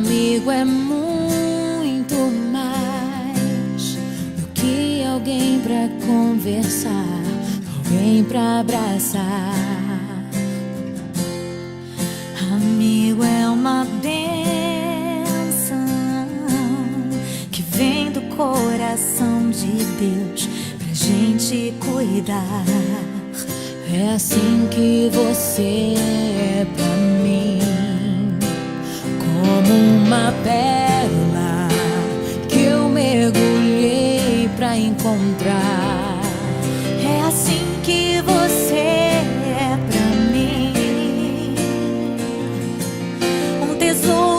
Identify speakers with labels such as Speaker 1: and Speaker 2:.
Speaker 1: amigo é muito mais do que alguém pra conversar, alguém pra abraçar. Amigo é uma bênção que vem do coração de Deus pra gente cuidar. É assim que você é pra mim, como uma pérola que eu mergulhei pra encontrar. É assim que você é pra mim, um tesouro